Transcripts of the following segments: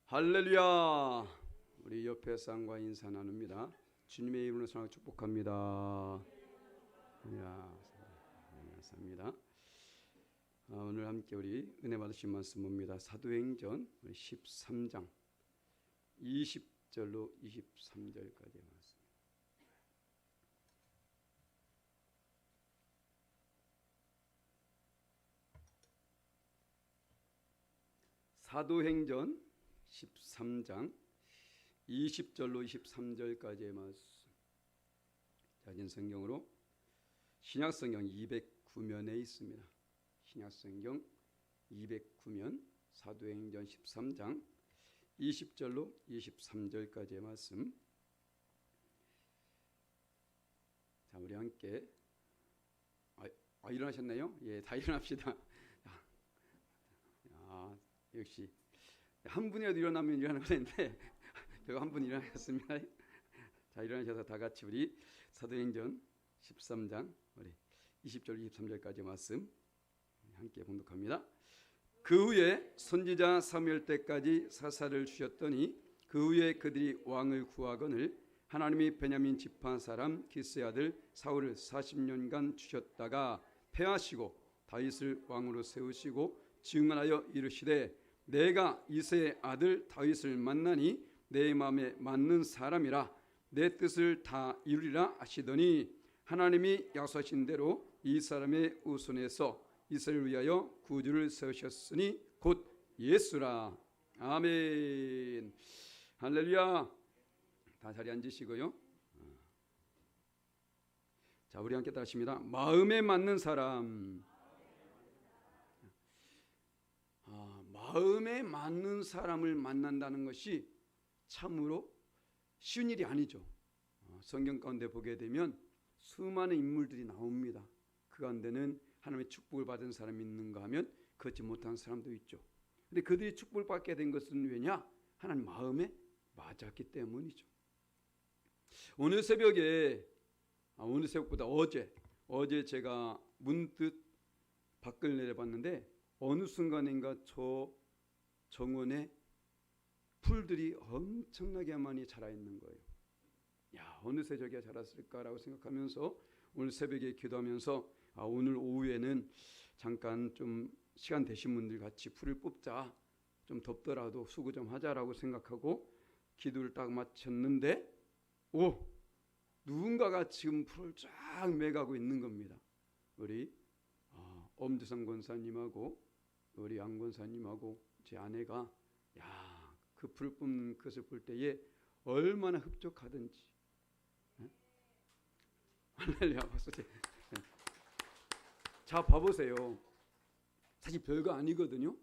할렐루야. 우리 옆에 사람과 인사 나눕니다. 주님의 이름으로 사랑 축복합니다. 감사합니다. 오늘 함께 우리 은혜 받으신 말씀 봅니다. 사도행전 13장 20절로 23절까지의 말씀. 사도행전 13장 20절로 23절까지의 말씀. 자진 성경으로 신약성경 209면에 있습니다. 신약성경 209면 사도행전 13장 20절로 23절까지의 말씀. 자, 우리 함께 일어나셨나요? 예, 다 일어납시다. 역시 한 분이라도 일어나면 일어나는 건데 결국 한 분 일어나셨습니다. 자, 일어나셔서 다 같이 우리 사도행전 13장 우리 20절 23절까지 말씀 함께 봉독합니다. 그 후에 선지자 사무엘 때까지 사사를 주셨더니 그 후에 그들이 왕을 구하거늘 하나님이 베냐민 지파 사람 기스의 아들 사울을 40년간 주셨다가 패하시고 다윗을 왕으로 세우시고 증언하여 이르시되 내가 이새의 아들 다윗을 만나니 내 마음에 맞는 사람이라 내 뜻을 다 이루리라 하시더니 하나님이 약속하신 대로 이 사람의 후손에서 이스라엘을 위하여 구주를 세우셨으니 곧 예수라. 아멘. 할렐루야. 다 자리에 앉으시고요. 자, 우리 함께 따라하십니다. 마음에 맞는 사람. 마음에 맞는 사람을 만난다는 것이 참으로 쉬운 일이 아니죠. 성경 가운데 보게 되면 수많은 인물들이 나옵니다. 그 가운데는 하나님의 축복을 받은 사람이 있는가 하면 그렇지 못한 사람도 있죠. 그런데 그들이 축복을 받게 된 것은 왜냐? 하나님 마음에 맞았기 때문이죠. 오늘 새벽보다 어제 제가 문득 밖을 내려봤는데 어느 순간인가 저 정원에 풀들이 엄청나게 많이 자라 있는 거예요. 야, 어느새 저기가 자랐을까라고 생각하면서 오늘 새벽에 기도하면서 오늘 오후에는 잠깐 좀 시간 되신 분들 같이 풀을 뽑자, 좀 덥더라도 수고 좀 하자라고 생각하고 기도를 딱 마쳤는데 누군가가 지금 풀을 쫙 매가고 있는 겁니다. 우리 엄주상 권사님하고 우리 양 권사님하고 제 아내가 그 풀 뽑는 것을 볼 때에 얼마나 흡족하든지. 할렐루야. 박수. 자, 봐보세요. 사실 별거 아니거든요.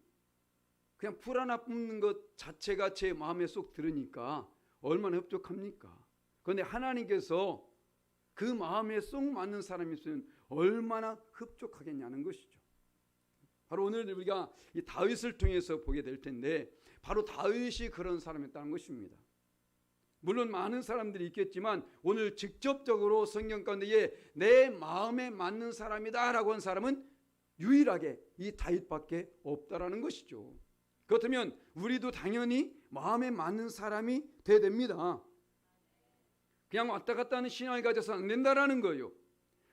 그냥 풀 하나 뽑는 것 자체가 제 마음에 쏙 들으니까 얼마나 흡족합니까? 그런데 하나님께서 그 마음에 쏙 맞는 사람이 있으면 얼마나 흡족하겠냐는 것이죠. 바로 오늘 우리가 이 다윗을 통해서 보게 될 텐데 바로 다윗이 그런 사람이었다는 것입니다. 물론 많은 사람들이 있겠지만 오늘 직접적으로 성경 가운데에 내 마음에 맞는 사람이다라고 한 사람은 유일하게 이 다윗밖에 없다라는 것이죠. 그렇다면 우리도 당연히 마음에 맞는 사람이 돼야 됩니다. 그냥 왔다 갔다 하는 신앙을 가져서 안 된다라는 거예요.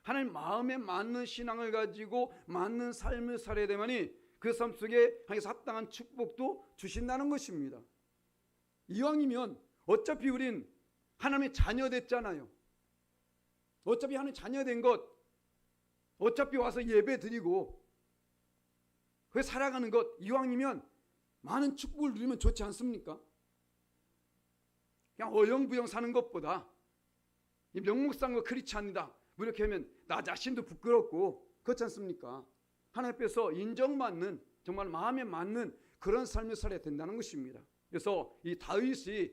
하나님 마음에 맞는 신앙을 가지고 맞는 삶을 살아야 되만이 그 삶 속에 하나님께서 합당한 축복도 주신다는 것입니다. 이왕이면 어차피 우린 하나님의 자녀 됐잖아요. 어차피 하나님 자녀 된 것 어차피 와서 예배 드리고 그 살아가는 것 이왕이면 많은 축복을 누리면 좋지 않습니까? 그냥 어영부영 사는 것보다 이 명목상한 거 그렇지 않다 이렇게 하면 나 자신도 부끄럽고 그렇지 않습니까? 하나님 앞에서 인정받는 정말 마음에 맞는 그런 삶을 살아야 된다는 것입니다. 그래서 이 다윗이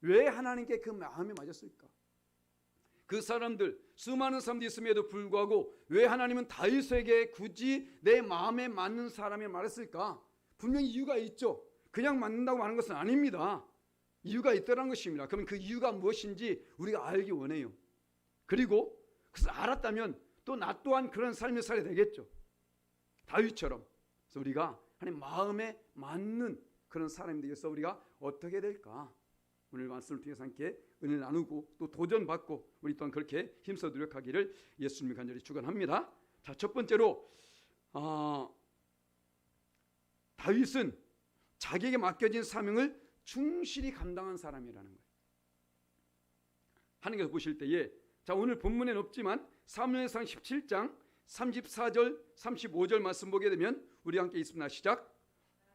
왜 하나님께 그 마음에 맞았을까? 그 사람들 수많은 사람들이 있음에도 불구하고 왜 하나님은 다윗에게 굳이 내 마음에 맞는 사람이 말했을까? 분명히 이유가 있죠. 그냥 맞는다고 하는 것은 아닙니다. 이유가 있더라는 것입니다. 그러면 그 이유가 무엇인지 우리가 알기 원해요. 그리고 그것을 알았다면 또 나 또한 그런 삶을 살아야 되겠죠. 다윗처럼. 그래서 우리가 하나님 마음에 맞는 그런 사람이 되어서 우리가 어떻게 될까? 오늘 말씀을 통해서 함께 은혜를 나누고 또 도전받고 우리 또한 그렇게 힘써 노력하기를 예수님이 간절히 축원합니다. 자, 첫 번째로 다윗은 자기에게 맡겨진 사명을 충실히 감당한 사람이라는 거예요. 하나님께서 보실 때에, 자, 오늘 본문에는 없지만 사무엘상 17장 34절 35절 말씀 보게 되면 우리 함께 읽습니다. 시작.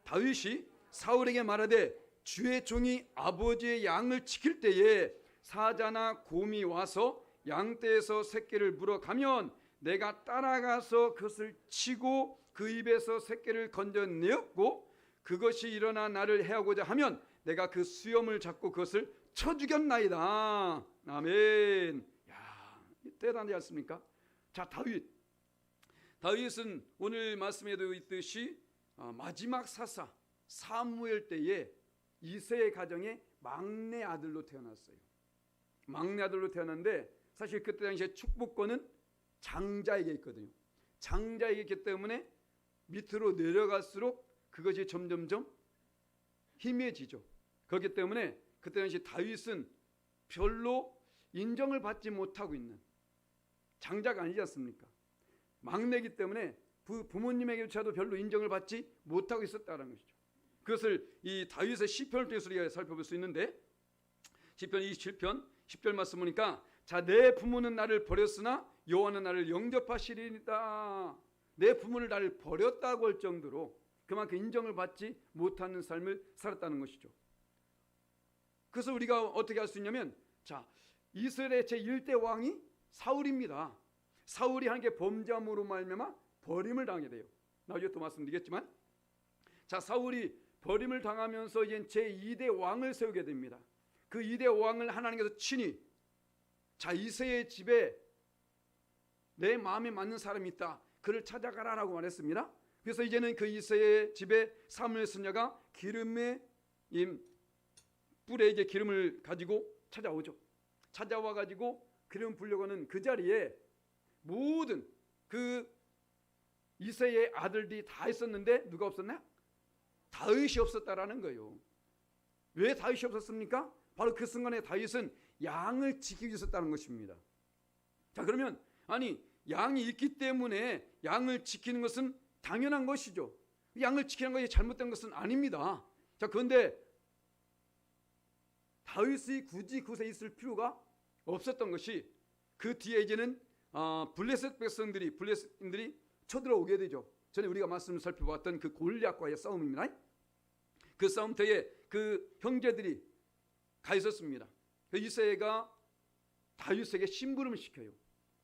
다윗이 사울에게 말하되 주의 종이 아버지의 양을 지킬 때에 사자나 곰이 와서 양떼에서 새끼를 물어가면 내가 따라가서 그것을 치고 그 입에서 새끼를 건져내었고 그것이 일어나 나를 해하고자 하면 내가 그 수염을 잡고 그것을 쳐 죽였나이다. 아멘. 야, 대단하지 않습니까? 자, 다윗은 오늘 말씀에도 있듯이 마지막 사사 사무엘 때에 이새의 가정의 막내 아들로 태어났어요. 막내 아들로 태어났는데 사실 그때 당시에 축복권은 장자에게 있거든요. 장자에게 있기 때문에 밑으로 내려갈수록 그것이 점점점 희미해지죠. 그렇기 때문에 그때 당시 다윗은 별로 인정을 받지 못하고 있는 장자가 아니지 않습니까? 막내이기 때문에 부모님에게조차도 별로 인정을 받지 못하고 있었다는 것이죠. 그것을 이 다윗의 시편을 통해서 우리가 살펴볼 수 있는데 시편 27편 10절 말씀 보니까 자, 내 부모는 나를 버렸으나 여호와는 나를 영접하시리이다. 내 부모를 나를 버렸다고 할 정도로 그만큼 인정을 받지 못하는 삶을 살았다는 것이죠. 그래서 우리가 어떻게 할 수 있냐면, 자, 이스라엘의 제1대 왕이 사울입니다. 사울이 하나님께 범죄함으로 말미암아 버림을 당하게 돼요. 나중에 또 말씀드리겠지만, 자, 사울이 버림을 당하면서 이제 제2대 왕을 세우게 됩니다. 그 2대 왕을 하나님께서 친히, 자, 이새의 집에 내 마음에 맞는 사람이 있다, 그를 찾아가라라고 말했습니다. 그래서 이제는 그 이새의 집에 사무엘 선녀가 기름에 뿔에 이제 기름을 가지고 찾아오죠. 찾아와 가지고 기름 부려고 하는 그 자리에 모든 그 이새의 아들들이 다 있었는데 누가 없었나? 다윗이 없었다라는 거예요. 왜 다윗이 없었습니까? 바로 그 순간에 다윗은 양을 지키고 있었다는 것입니다. 자, 그러면 아니, 양이 있기 때문에 양을 지키는 것은 당연한 것이죠. 양을 지키는 것이 잘못된 것은 아닙니다. 자, 그런데 다윗이 굳이 그곳에 있을 필요가 없었던 것이 그 뒤에 이제는 블레셋 백성들이 쳐들어오게 되죠. 전에 우리가 말씀을 살펴봤던 그 골리앗과의 싸움입니다. 그 싸움터에 그 형제들이 가 있었습니다. 그 이새가 다윗에게 심부름을 시켜요.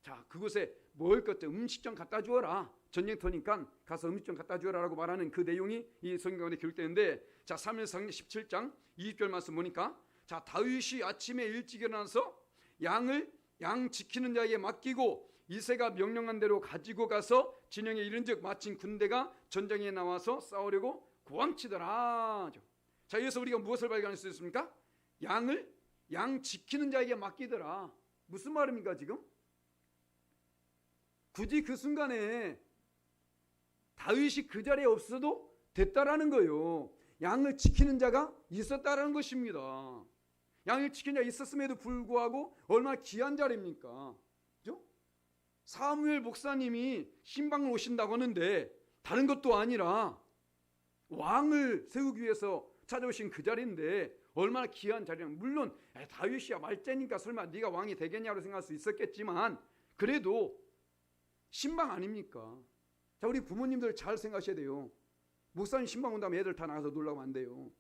자, 그곳에 먹을 것 좀 음식 좀 갖다 주어라. 전쟁터니까 가서 음식 좀 갖다 주어라라고 말하는 그 내용이 이 성경 가운데 기록되는데, 자, 사무엘상 17장 20절 말씀 보니까, 자, 다윗이 아침에 일찍 일어나서 양 지키는 자에게 맡기고 이새가 명령한 대로 가지고 가서 진영에 이른즉 마침 군대가 전장에 나와서 싸우려고 고함치더라. 자, 여기서 우리가 무엇을 발견할 수 있습니까? 양 지키는 자에게 맡기더라. 무슨 말입니까 지금? 굳이 그 순간에 다윗이 그 자리에 없어도 됐다라는 거예요. 양을 지키는 자가 있었다라는 것입니다. 양을 지키는 자가 있었음에도 불구하고 얼마나 귀한 자리입니까? 그죠? 사무엘 목사님이 신방을 오신다고 하는데 다른 것도 아니라 왕을 세우기 위해서 찾아오신 그 자리인데 얼마나 귀한 자리냐. 물론 다윗이야 말째니까 설마 네가 왕이 되겠냐고 생각할 수 있었겠지만 그래도 신방 아닙니까? 자, 우리 부모님들 잘 생각하셔야 돼요. 목사님 신방 온다면 애들 다 나가서 놀라면 안 돼요.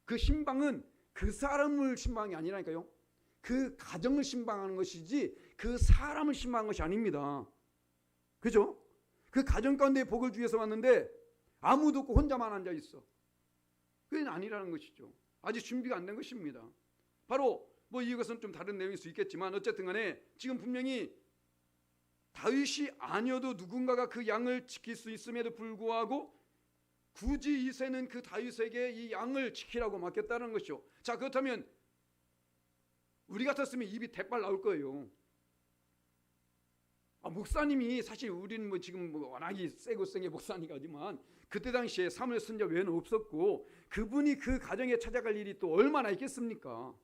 그 신방은 그 사람을 신방이 아니라니까요. 그 가정을 신방하는 것이지 그 사람을 신방하는 것이 아닙니다. 그죠? 그 가정 가운데 복을 주기 위해서 왔는데 아무도 없고 혼자만 앉아 있어. 그건 아니라는 것이죠. 아직 준비가 안 된 것입니다. 바로 뭐 이것은 좀 다른 내용일 수 있겠지만 어쨌든 간에 지금 분명히 다윗이 아니어도 누군가가 그 양을 지킬 수 있음에도 불구하고 굳이 이새는 그 다윗에게 이 양을 지키라고 맡겼다는 것이죠. 자, 그렇다면 우리 같았으면 입이 대빨 나올 거예요. 목사님이 사실 우리는 뭐 지금 뭐 워낙이 세고 센게 목사님이지만 그때 당시에 사무엘 선지자 외에는 없었고 그분이 그 가정에 찾아갈 일이 또 얼마나 있겠습니까?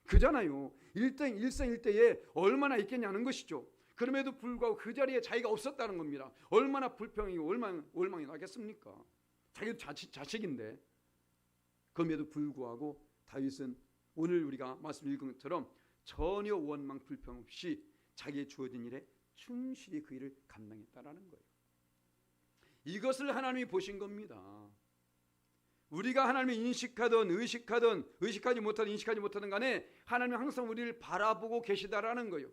그잖아요. 일생일대에 얼마나 있겠냐는 것이죠. 그럼에도 불구하고 그 자리에 자기가 없었다는 겁니다. 얼마나 불평이고 원망이 나겠습니까? 자기도 자식인데. 그럼에도 불구하고 다윗은 오늘 우리가 말씀 읽은 것처럼 전혀 원망 불평 없이 자기의 주어진 일에 충실히 그 일을 감당했다라는 거예요. 이것을 하나님이 보신 겁니다. 우리가 하나님을 인식하든 의식하지 못하든 인식하지 못하든 간에 하나님은 항상 우리를 바라보고 계시다라는 거예요.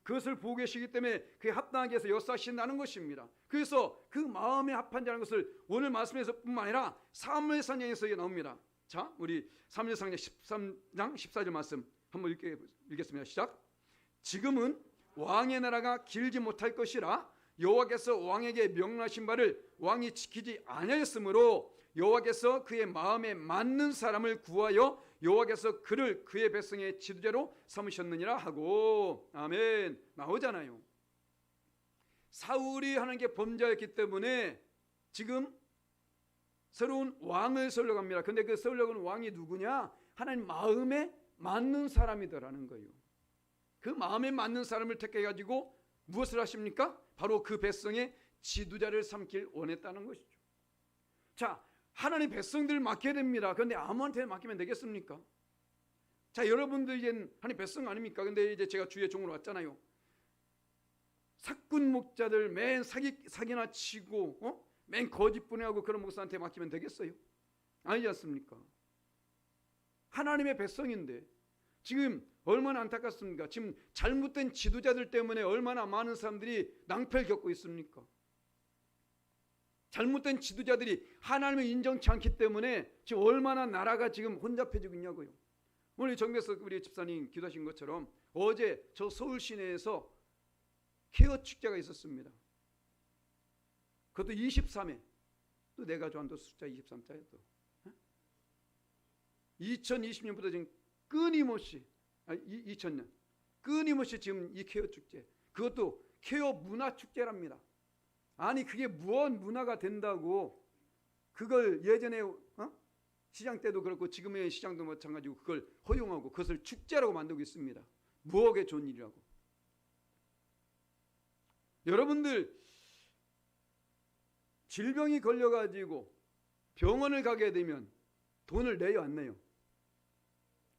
그것을 보고 계시기 때문에 그에 합당하게 해서 역사하신다는 것입니다. 그래서 그 마음에 합한 자라는 것을 오늘 말씀에서 뿐만 아니라 사무엘상에서 나옵니다. 자, 우리 사무엘상 13장 14절 말씀 한번 읽겠습니다. 시작. 지금은 왕의 나라가 길지 못할 것이라 여호와께서 왕에게 명령하신 바를 왕이 지키지 아니하였으므로 여호와께서 그의 마음에 맞는 사람을 구하여 여호와께서 그를 그의 백성의 지도자로 삼으셨느니라 하고. 아멘. 나오잖아요. 사울이 하나님께 범죄했기 때문에 지금 새로운 왕을 세우려고 합니다. 그런데 그 세우려고 하는 왕이 누구냐? 하나님 마음에 맞는 사람이더라는 거예요. 그 마음에 맞는 사람을 택해가지고 무엇을 하십니까? 바로 그 백성의 지도자를 삼길 원했다는 것이죠. 자, 하나님 백성들을 맡겨야 됩니다. 그런데 아무한테 맡기면 되겠습니까? 자, 여러분들 이제 하나님 백성 아닙니까? 근데 이제 제가 주의 종으로 왔잖아요. 사꾼 목자들 맨 사기나 치고 맨 거짓분해하고 그런 목사한테 맡기면 되겠어요? 아니지 않습니까? 하나님의 백성인데 지금 얼마나 안타깝습니까? 지금 잘못된 지도자들 때문에 얼마나 많은 사람들이 낭패를 겪고 있습니까? 잘못된 지도자들이 하나님을 인정치 않기 때문에 지금 얼마나 나라가 지금 혼잡해지고 있냐고요. 오늘 정배석 우리 집사님 기도하신 것처럼 어제 저 서울 시내에서 케어 축제가 있었습니다. 그것도 23회. 또 내가 좋아하는 숫자 23자예요. 또 2020년부터 지금 끊임없이 2000년 끊임없이 지금 이 케어 축제, 그것도 케어 문화 축제랍니다. 아니 그게 무언 문화가 된다고 그걸 예전에 시장 때도 그렇고 지금의 시장도 마찬가지고 그걸 허용하고 그것을 축제라고 만들고 있습니다. 무엇에 좋은 일이라고. 여러분들 질병이 걸려가지고 병원을 가게 되면 돈을 내요 안 내요?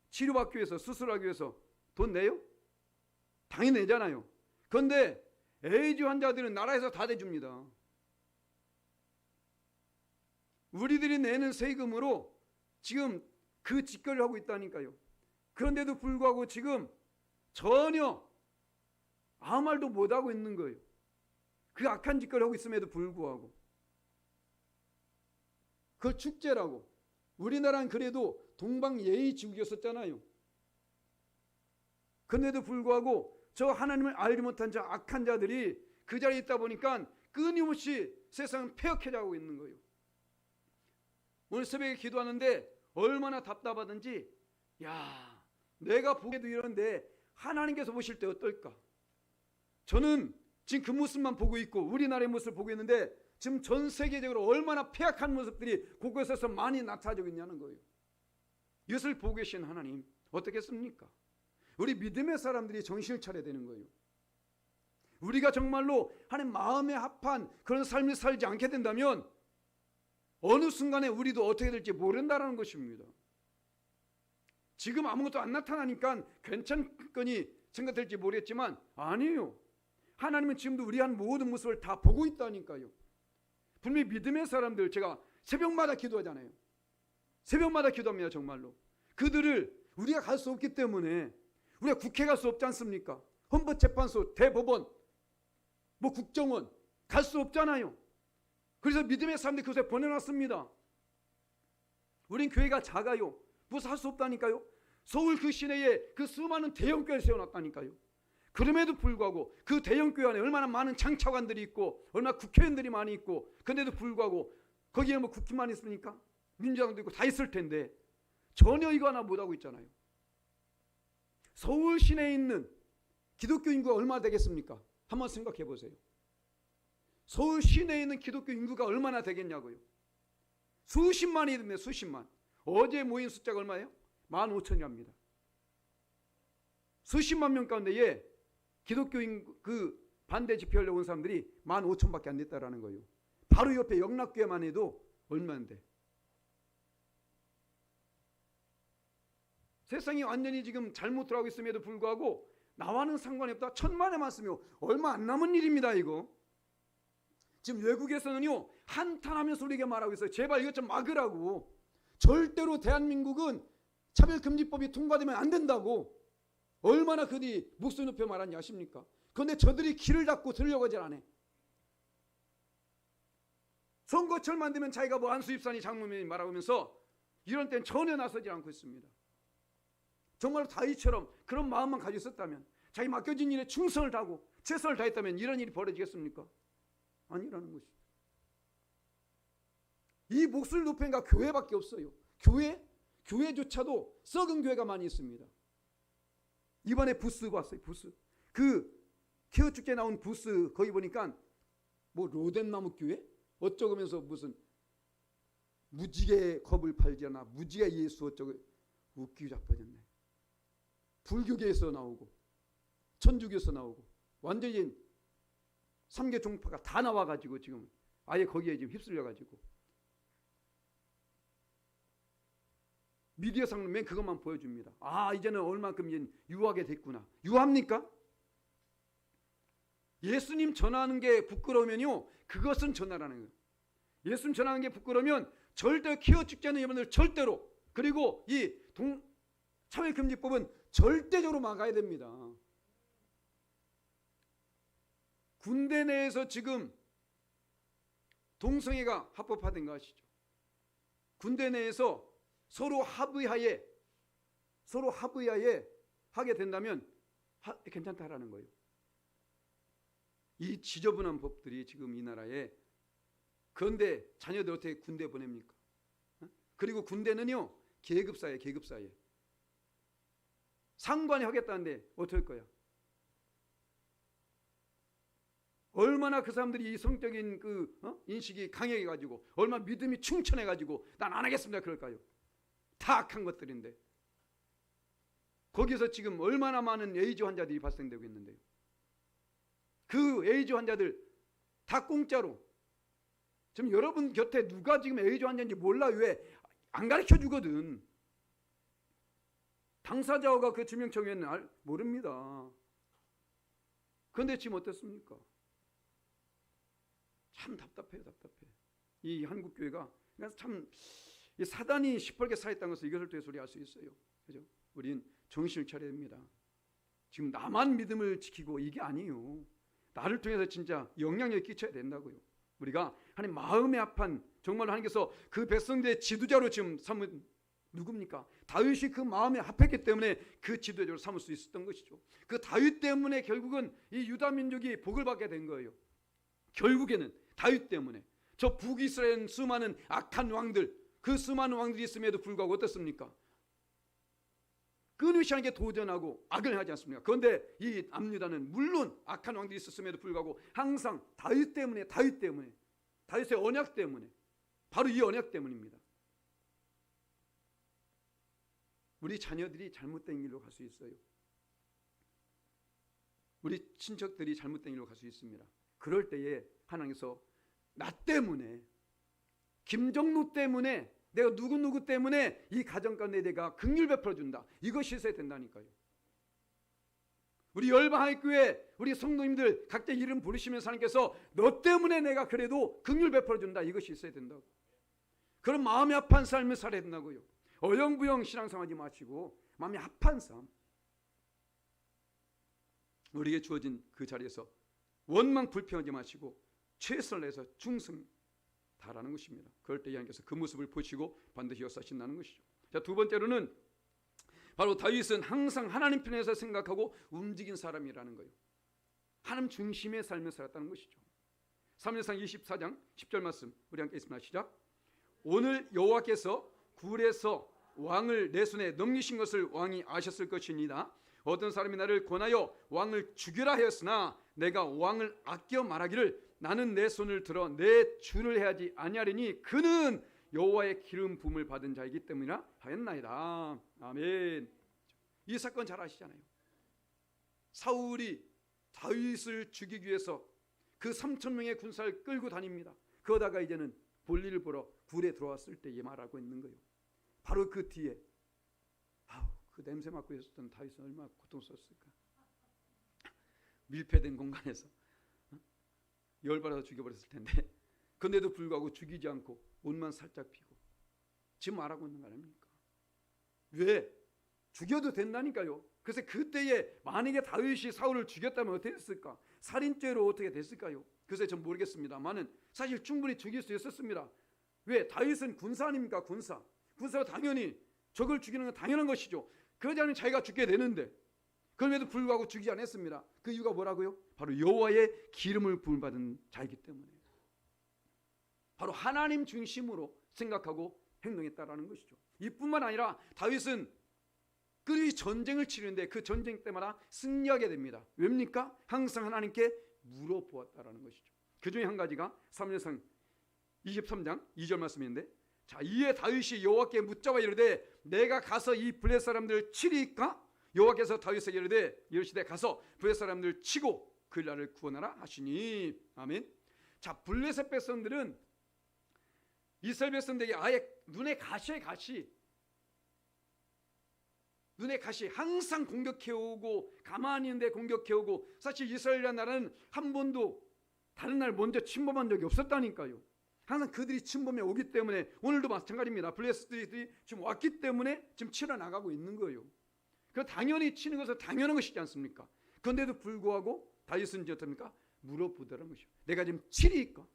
치료받기 위해서 수술하기 위해서 돈 내요? 당연히 내잖아요. 그런데 에이즈 환자들은 나라에서 다 대줍니다. 우리들이 내는 세금으로 지금 그 짓거리를 하고 있다니까요. 그런데도 불구하고 지금 전혀 아무 말도 못하고 있는 거예요. 그 악한 짓거리를 하고 있음에도 불구하고 그걸 축제라고. 우리나라는 그래도 동방예의지국이었었잖아요. 그런데도 불구하고 저 하나님을 알지 못한 저 악한 자들이 그 자리에 있다 보니까 끊임없이 세상은 폐역해가고 있는 거예요. 오늘 새벽에 기도하는데 얼마나 답답하든지, 야, 내가 보기에도 이런데 하나님께서 보실 때 어떨까? 저는 지금 그 모습만 보고 있고 우리나라의 모습을 보고 있는데 지금 전 세계적으로 얼마나 폐악한 모습들이 곳곳에서 많이 나타나고 있냐는 거예요. 이것을 보고 계신 하나님 어떻겠습니까? 우리 믿음의 사람들이 정신을 차려야 되는 거예요. 우리가 정말로 하나님 마음에 합한 그런 삶을 살지 않게 된다면 어느 순간에 우리도 어떻게 될지 모른다는 것입니다. 지금 아무것도 안 나타나니까 괜찮거니 생각될지 모르겠지만 아니에요. 하나님은 지금도 우리 한 모든 모습을 다 보고 있다니까요. 분명히 믿음의 사람들, 제가 새벽마다 기도하잖아요. 새벽마다 기도합니다. 정말로 그들을 우리가 갈 수 없기 때문에 우리가 국회 갈 수 없지 않습니까? 헌법재판소, 대법원, 뭐 국정원 갈 수 없잖아요. 그래서 믿음의 사람들이 그곳에 보내놨습니다. 우린 교회가 작아요. 무슨 할 수 없다니까요. 서울 그 시내에 그 수많은 대형교회를 세워놨다니까요. 그럼에도 불구하고 그 대형교회 안에 얼마나 많은 장차관들이 있고 얼마나 국회의원들이 많이 있고 그런데도 불구하고 거기에 뭐 국힘만 있습니까? 민주당도 있고 다 있을 텐데 전혀 이거 하나 못하고 있잖아요. 서울 시내에 있는 기독교 인구가 얼마나 되겠습니까? 한번 생각해 보세요. 서울 시내에 있는 기독교 인구가 얼마나 되겠냐고요. 수십만이 됩니다. 수십만. 어제 모인 숫자가 얼마예요? 15,000이랍니다. 수십만 명 가운데에 기독교인 그 반대 집회하려고 온 사람들이 15,000밖에 안 됐다라는 거예요. 바로 옆에 영락교회만 해도 얼마인데. 세상이 완전히 지금 잘못 돌아가고 있음에도 불구하고 나와는 상관이 없다. 1,000만에만 쓰며 얼마 안 남은 일입니다. 이거. 지금 외국에서는요 한탄하면서 우리에게 말하고 있어요. 제발 이것 좀 막으라고. 절대로 대한민국은 차별금지법이 통과되면 안 된다고. 얼마나 그들이 목소리 높여 말하는지 아십니까? 그런데 저들이 귀를 닫고 들으려고 하질 않아. 선거철만 되면 자기가 뭐 안수입산이 장로님이 말하면서 이런 때는 전혀 나서지 않고 있습니다. 정말 다윗처럼 그런 마음만 가지고 있었다면, 자기 맡겨진 일에 충성을 다하고 최선을 다했다면 이런 일이 벌어지겠습니까? 아니라는 것이죠. 이 목소리 높이는 가 교회밖에 없어요. 교회조차도 썩은 교회가 많이 있습니다. 이번에 부스 봤어요. 부스. 그 케어 축제 나온 부스 거기 보니까 뭐 로덴나무 교회? 어쩌면서 무슨 무지개 컵을 팔지 않아. 무지개 예수 어쩌고. 웃기고 자빠졌네. 불교계에서 나오고 천주교에서 나오고 완전히 3개 종파가 다 나와가지고 지금 아예 거기에 지금 휩쓸려가지고 미디어상으로 맨 그것만 보여줍니다. 아, 이제는 얼만큼 이제 유하게 됐구나. 유합니까? 예수님 전하는 게 부끄러우면요 그것은 전하라는 거예요. 예수님 전하는 게 부끄러우면 절대 키워 죽지 않는 여러분들 절대로, 그리고 이 차별금지법은 절대적으로 막아야 됩니다. 군대 내에서 지금 동성애가 합법화된 거 아시죠? 군대 내에서 서로 합의하에 하게 된다면 괜찮다라는 거예요. 이 지저분한 법들이 지금 이 나라에. 그런데 자녀들 어떻게 군대 보냅니까? 그리고 군대는요 계급사회. 상관이 하겠다는데 어떨 거야? 얼마나 그 사람들이 이 성적인 인식이 강해가지고 얼마나 믿음이 충천해가지고 난 안 하겠습니다 그럴까요? 다 악한 것들인데. 거기서 지금 얼마나 많은 에이즈 환자들이 발생되고 있는데요. 그 에이즈 환자들 다 공짜로. 지금 여러분 곁에 누가 지금 에이즈 환자인지 몰라. 왜? 안 가르쳐 주거든. 당사자가 그 증명청에는 모릅니다. 그런데 지금 어떻습니까? 참 답답해요. 이 한국교회가 참 사단이 시뻘게 살아있다는 것을 이것을 통해서 우리 알 수 있어요. 그죠? 우린 정신을 차려야 됩니다. 지금 나만 믿음을 지키고 이게 아니에요. 나를 통해서 진짜 영향력을 끼쳐야 된다고요. 우리가 하나님 마음에 합한, 정말로 하나님께서 그 백성들의 지도자로 지금 삼은 누굽니까? 다윗이 그 마음에 합했기 때문에 그 지도자로 삼을 수 있었던 것이죠. 그 다윗 때문에 결국은 이 유다 민족이 복을 받게 된 거예요. 결국에는 다윗 때문에. 저 북이스라엘 수많은 악한 왕들, 그 수많은 왕들이 있음에도 불구하고 어떻습니까? 끊임없이 하나님께 도전하고 악을 하지 않습니까? 그런데 이 남유다는 물론 악한 왕들이 있었음에도 불구하고 항상 다윗 때문에, 다윗의 언약 때문에, 바로 이 언약 때문입니다. 우리 자녀들이 잘못된 길로 갈 수 있어요. 우리 친척들이 잘못된 길로 갈 수 있습니다. 그럴 때에 하나님께서 나 때문에, 김정루 때문에, 내가 누구 때문에 이 가정 가운데 내가 긍휼 베풀어 준다. 이것이 있어야 된다니까요. 우리 열방하나교회 우리 성도님들 각자 이름 부르시면서 하나님께서 너 때문에 내가 그래도 긍휼 베풀어 준다. 이것이 있어야 된다고. 그런 마음이 합한 삶을 살아야 된다고요. 어영부영 신앙생활하지 마시고 마음이 합한 삶. 우리에게 주어진 그 자리에서 원망 불평하지 마시고 최선을 다해서 충성 다라는 것입니다. 그럴 때 하나님께서 그 모습을 보시고 반드시 역사하신다는 것이죠. 자, 두 번째로는 바로 다윗은 항상 하나님 편에서 생각하고 움직인 사람이라는 거예요. 하나님 중심의 삶을 살았다는 것이죠. 사무엘상 24장 10절 말씀 우리 함께 있습니다. 시작. 오늘 여호와께서 굴에서 왕을 내 손에 넘기신 것을 왕이 아셨을 것입니다. 어떤 사람이 나를 권하여 왕을 죽여라 하였으나 내가 왕을 아껴 말하기를 나는 내 손을 들어 내 주를 해하지 아니하리니 그는 여호와의 기름 부음을 받은 자이기 때문이라 하였나이다. 아멘. 이 사건 잘 아시잖아요. 사울이 다윗을 죽이기 위해서 그 3,000명의 군사를 끌고 다닙니다. 그러다가 이제는 볼일을 보러 굴에 들어왔을 때에 말하고 있는 거예요. 바로 그 뒤에 그 냄새 맡고 있었던 다윗은 얼마나 고통스러웠을까. 밀폐된 공간에서 열받아서 죽여버렸을 텐데 그런데도 불구하고 죽이지 않고 옷만 살짝 피고 지금 말하고 있는 거 아닙니까? 왜? 죽여도 된다니까요. 그래서 그때에 만약에 다윗이 사울을 죽였다면 어떻게 됐을까? 살인죄로 어떻게 됐을까요? 그래서 전 모르겠습니다만은 사실 충분히 죽일 수 있었습니다. 왜? 다윗은 군사 아닙니까? 군사가 당연히 적을 죽이는 건 당연한 것이죠. 그러지 않으면 자기가 죽게 되는데 그럼에도 불구하고 죽이지 않았습니다. 그 이유가 뭐라고요? 바로 여호와의 기름을 부음 받은 자이기 때문에, 바로 하나님 중심으로 생각하고 행동했다라는 것이죠. 이뿐만 아니라 다윗은 끊임없이 전쟁을 치르는데 그 전쟁 때마다 승리하게 됩니다. 왜입니까? 항상 하나님께 물어보았다라는 것이죠. 그 중에 한 가지가 사무엘상 23장 2절 말씀인데, 자, 이에 다윗이 여호와께 묻자와 이르되 내가 가서 이 블레 사람들을 치리까? 여호와께서 다윗에게 이르시되 가서 블레 사람들을 치고 그 나라를 구원하라 하시니. 아멘. 자, 블레셋 백성들은 이스라엘 백성들에게 아예 눈에 가시에 가시, 항상 공격해오고 가만히 있는데 공격해오고, 사실 이스라엘이라는 나라는 한 번도 다른 나라를 먼저 침범한 적이 없었다니까요. 항상 그들이 침범해 오기 때문에 오늘도 마찬가지입니다. 블레셋들이 지금 왔기 때문에 지금 치러 나가고 있는 거예요. 그 당연히 치는 것은 당연한 것이지 않습니까? 그런데도 불구하고 다윗은 이제 어떻습니까? 물어보더라는 것이요. 내가 지금 치리까?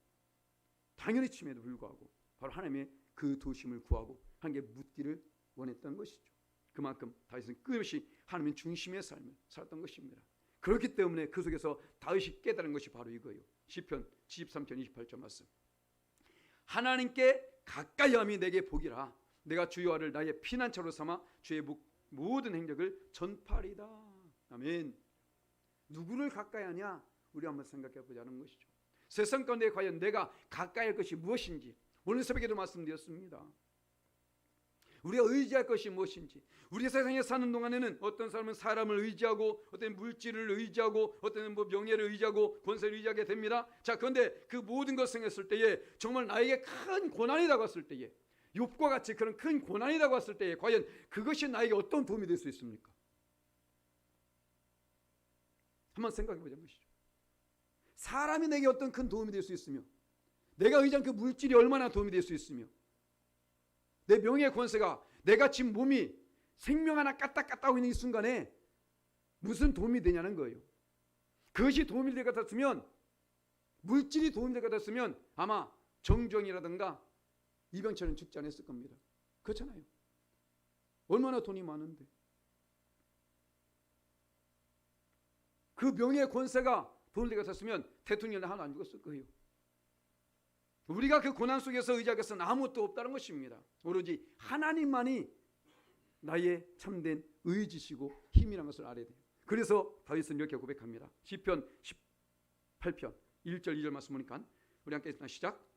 당연히 침에도 불구하고 바로 하나님의 그 도심을 구하고 하나님께 묻기를 원했던 것이죠. 그만큼 다윗은 끊임없이 하나님의 중심의 삶을 살았던 것입니다. 그렇기 때문에 그 속에서 다윗이 깨달은 것이 바로 이거예요. 시편 73편 28절 말씀. 하나님께 가까이함이 내게 복이라. 내가 주 여호와를 나의 피난처로 삼아 주의 모든 행적을 전파하리다. 아멘. 누구를 가까이하냐? 우리 한번 생각해 보자는 것이죠. 세상 가운데 과연 내가 가까이 할 것이 무엇인지 오늘 새벽에도 말씀드렸습니다. 우리가 의지할 것이 무엇인지. 우리 세상에 사는 동안에는 어떤 사람은 사람을 의지하고, 어떤 물질을 의지하고, 어떤 명예를 의지하고, 권세를 의지하게 됩니다. 자, 그런데 그 모든 것을 생각했을 때에 정말 나에게 큰 고난이 다가왔을 때에, 욥과 같이 그런 큰 고난이 다가왔을 때에 과연 그것이 나에게 어떤 도움이 될 수 있습니까? 한번 생각해 보자는 것이죠. 사람이 내게 어떤 큰 도움이 될 수 있으며, 내가 의지한 그 물질이 얼마나 도움이 될 수 있으며, 내 명예 권세가, 내가 지금 몸이 생명 하나 까딱까딱 있는 이 순간에 무슨 도움이 되냐는 거예요. 그것이 도움이 될 것 같았으면, 물질이 도움이 될 것 같았으면 아마 정주영이라든가 이병철은 죽지 않았을 겁니다. 그렇잖아요. 얼마나 돈이 많은데. 그 명예 권세가 도움이 될 것 같았으면 대통령은 하나도 안 죽었을 거예요. 우리가 그 고난 속에서 의지하겠어는 아무것도 없다는 것입니다. 오로지 하나님만이 나의 참된 의지시고 힘이라는 것을 알아야 돼요. 그래서 다윗은 이렇게 고백합니다. 시편 18편 1절 2절 말씀 보니까 우리 함께 읽습니다. 시작.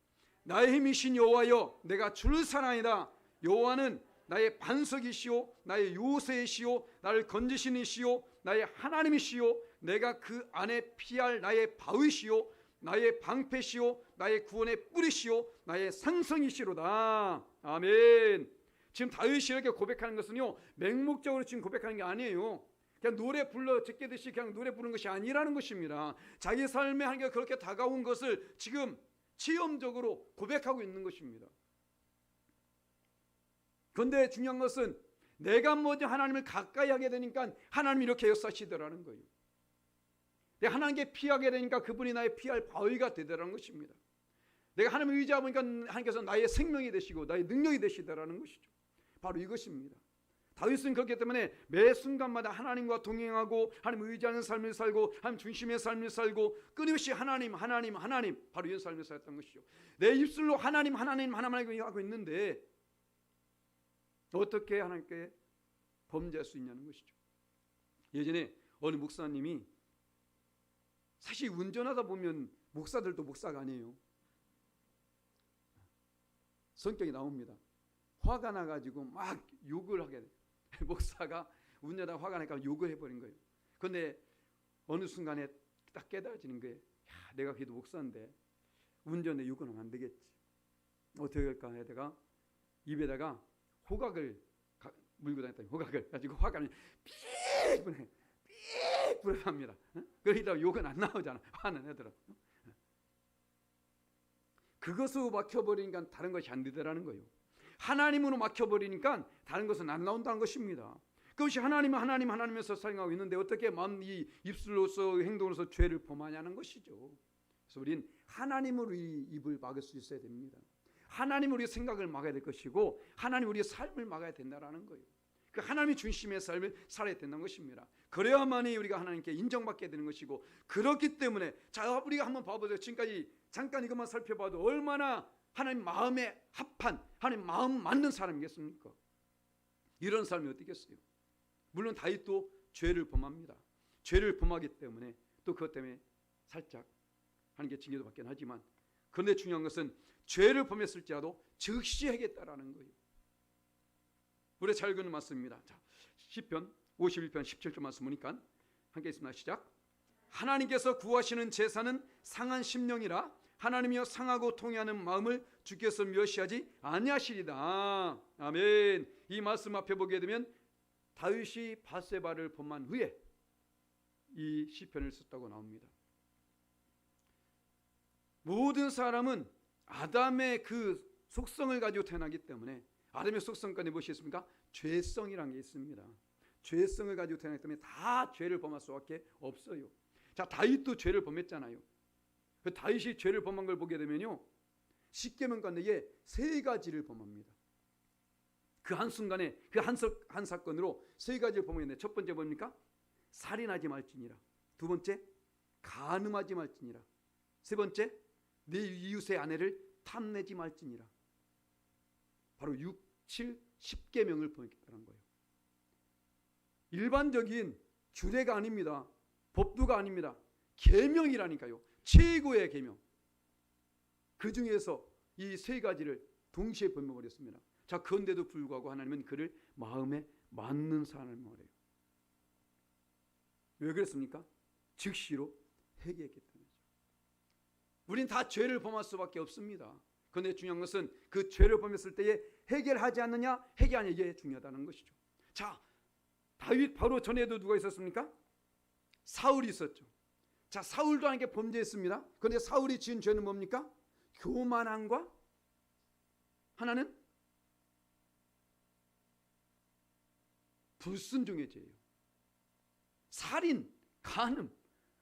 나의 힘이신 여호와여 내가 주를 사랑하이다. 여호와는 나의 반석이시오 나의 요새이시오 나를 건지신 이시오 나의 하나님이시오 내가 그 안에 피할 나의 바위시오 나의 방패시오 나의 구원의 뿌리시오 나의 산성이시로다. 아멘. 지금 다윗이 이렇게 고백하는 것은요, 맹목적으로 지금 고백하는 게 아니에요. 그냥 노래 불러 제끼듯이 그냥 노래 부르는 것이 아니라는 것입니다. 자기 삶에 하나님께 그렇게 다가온 것을 지금 체험적으로 고백하고 있는 것입니다. 그런데 중요한 것은 내가 먼저 하나님을 가까이 하게 되니까 하나님이 이렇게 역사하시더라는 거예요. 내가 하나님께 피하게 되니까 그분이 나의 피할 바위가 되더라는 것입니다. 내가 하나님을 의지하니까 하나님께서 나의 생명이 되시고 나의 능력이 되시더라는 것이죠. 바로 이것입니다. 다윗은 그렇기 때문에 매 순간마다 하나님과 동행하고 하나님을 의지하는 삶을 살고 하나님 중심의 삶을 살고 끊임없이 하나님 바로 이런 삶을 살았던 것이죠. 내 입술로 하나님 하고 있는데 어떻게 하나님께 범죄할 수 있냐는 것이죠. 예전에 어느 목사님이 사실 운전하다 보면 목사들도 목사가 아니에요. 성격이 나옵니다. 화가 나가지고 막 욕을 하게 돼요. 목사가 운전하다 화가 나니까 욕을 해버린 거예요. 그런데 어느 순간에 딱 깨달아지는 거예요. 야, 내가 그래도 목사인데 운전에 욕은 하면 안 되겠지. 어떻게 할까 하다가 입에다가 호각을 물고 다녔더니 호각을 가지고 화가 나면 삐 불해, 삐 불합니다. 그러다 욕은 안 나오잖아. 화는 애들은. 그것으로 막혀버리니까 다른 것이 안 되더라는 거예요. 하나님으로 막혀버리니까 다른 것은 안 나온다는 것입니다. 그것이 하나님에서 사용하고 있는데 어떻게 마음 이 입술로서 행동으로서 죄를 범하냐는 것이죠. 그래서 우린 하나님으로 이 입을 막을 수 있어야 됩니다. 하나님 우리의 생각을 막아야 될 것이고 하나님 우리의 삶을 막아야 된다는 거예요. 그 하나님의 중심의 삶을 살아야 된다는 것입니다. 그래야만이 우리가 하나님께 인정받게 되는 것이고 그렇기 때문에 자 우리가 한번 봐보세요. 지금까지 잠깐 이것만 살펴봐도 얼마나 하나님 마음에 합한 하나님 마음 맞는 사람이겠습니까? 이런 사람이 어떻겠어요? 물론 다윗도 죄를 범합니다. 죄를 범하기 때문에 또 그것 때문에 살짝 하는 게 징계도 받긴 하지만 그런데 중요한 것은 죄를 범했을지라도 즉시 해겠다라는 거예요. 우리 잘 읽는 말씀입니다. 자, 시편 51편 17절 말씀 보니까 함께 있습니다. 시작. 하나님께서 구하시는 제사는 상한 심령이라 하나님이여 상하고 통회하는 마음을 주께서 멸시하지 아니하시리다. 아멘. 이 말씀 앞에 보게 되면 다윗이 밧세바를 범한 후에 이 시편을 썼다고 나옵니다. 모든 사람은 아담의 그 속성을 가지고 태어나기 때문에 아담의 속성까지 무엇이 있습니까? 죄성이라는 게 있습니다. 죄성을 가지고 태어나기 때문에 다 죄를 범할 수밖에 없어요. 자, 다윗도 죄를 범했잖아요. 그 다윗이 죄를 범한 걸 보게 되면요, 십계명 가운데 세 가지를 범합니다. 그 한순간에 그 한 사건으로 세 가지를 범했는데 첫 번째 뭡니까? 살인하지 말지니라. 두 번째 간음하지 말지니라. 세 번째 내 이웃의 아내를 탐내지 말지니라. 바로 6, 7, 10계명을 범했다는 거예요. 일반적인 규례가 아닙니다. 법도가 아닙니다. 계명이라니까요. 최고의 계명. 그 중에서 이 세 가지를 동시에 범해버렸습니다. 자, 그런데도 불구하고 하나님은 그를 마음에 맞는 사람을 말해요. 왜 그랬습니까? 즉시로 회개했기 때문이죠. 우린 다 죄를 범할 수밖에 없습니다. 그런데 중요한 것은 그 죄를 범했을 때에 해결하지 않느냐 해결하냐 이게 중요하다는 것이죠. 자, 다윗 바로 전에도 누가 있었습니까? 사울이 있었죠. 자, 사울도 하나님께 범죄했습니다. 그런데 사울이 지은 죄는 뭡니까? 교만함과 하나는 불순종의 죄예요. 살인, 간음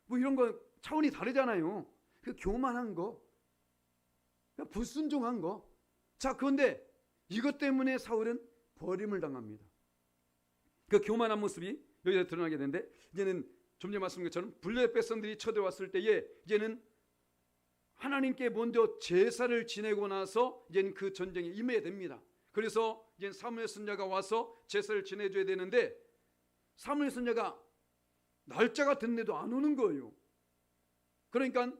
뭐 이런 거 차원이 다르잖아요. 그 교만한 거, 불순종한 거. 자, 그런데 이것 때문에 사울은 버림을 당합니다. 그 교만한 모습이 여기서 드러나게 되는데 이제는 좀 전에 말씀드린 것처럼 블레셋 백성들이 쳐들어왔을 때에 이제는 하나님께 먼저 제사를 지내고 나서 이제는 그 전쟁에 임해야 됩니다. 그래서 이제 사무엘 선지자가 와서 제사를 지내줘야 되는데 사무엘 선지자가 날짜가 됐는데도 안 오는 거예요. 그러니까